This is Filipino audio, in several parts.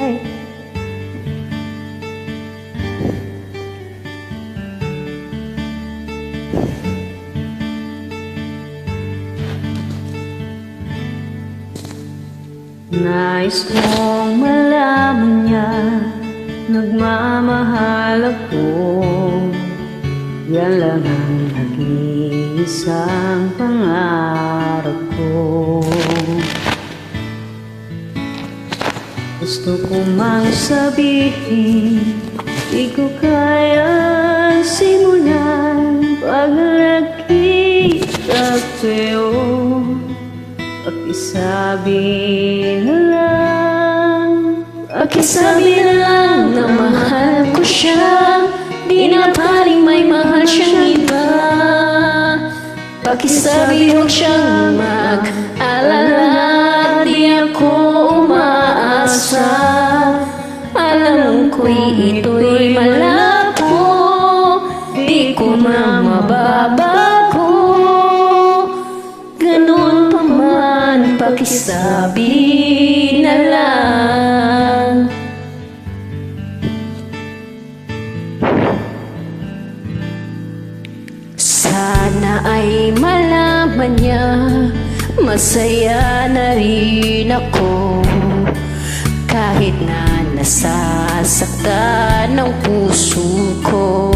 Okay. Nais kong malaman niya, nagmamahal ako. Yan lang ang nag-iisang pangarap ko. Gusto ko mang sabihin, di ko kayang simulan. Pag nakita kayo, pakisabi na lang, pakisabi na lang na mahal ko siya. Di na paling may mahal siyang iba. Pakisabi huwag siyang mag-alala, di ako umaasa. Alam ko'y ito'y malabo, di ko na mababago. Ganun pa man, pakisabi na lang. Sana ay malaman niya, masaya na rin ako. Kahit na nasasaktan ng puso ko,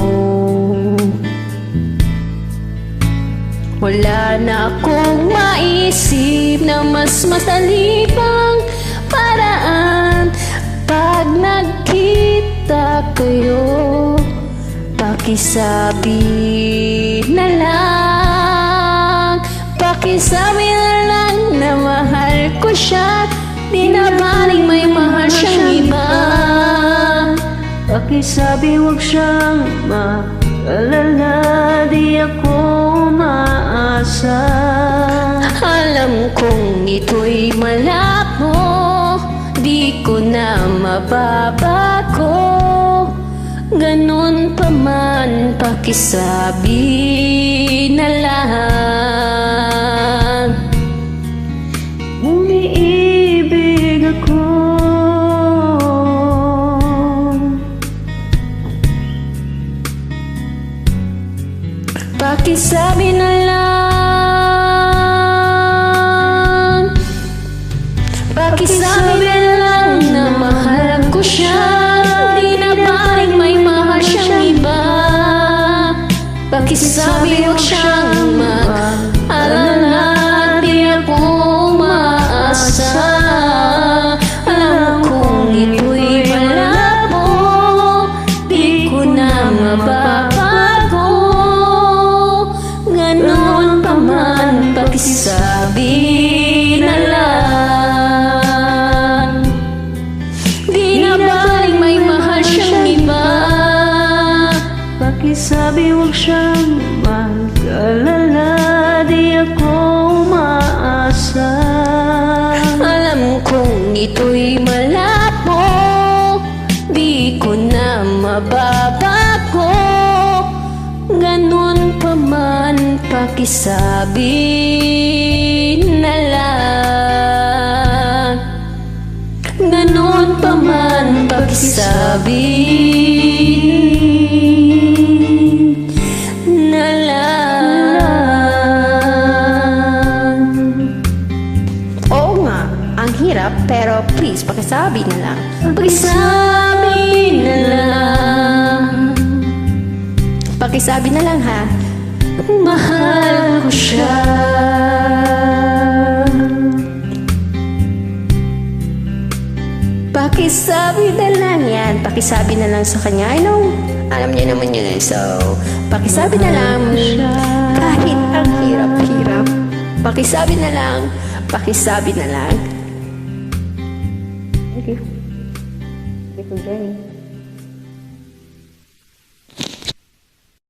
wala na akong maisip na mas madali pang paraan. Pag nagkita kayo, pakisabi na lang, pakisabi na lang na mahal ko siya. Di na baling may mahal siyang iba. Pakisabi huwag siyang mag-alala, di ako umaasa. Alam kong ito'y malabo, di ko na mababago. Ganun pa man, pakisabi na lang. Umiibig ako, pakisabi na lang, pakisabi na lang na mahal ko siya. Pakisabi huwag siyang mag-alala, di ako umaasa. Alam kong ito'y malabo, di ko na mababago. Ganun pa man, pakisabi na lang. Di na baling may mahal siyang iba. Pakisabi huwag siyang mag-alala, di ako umaasa. Alam kong ito'y malabo, di ko na mababago. Ganun pa man, pakisabi na lang. Ganun pa man, pakisabi na lang. Oo nga, ang hirap, pero please, pakisabi na lang. Pakisabi na lang. Pakisabi na lang ha. Mahal ko siya. Pakisabi na lang yan. Pakisabi na lang sa kanya. I know, alam niya naman yun. So, pakisabi na lang. Kahit ang hirap-hirap, pakisabi na lang. Pakisabi na lang. Thank you. Thank you for joining.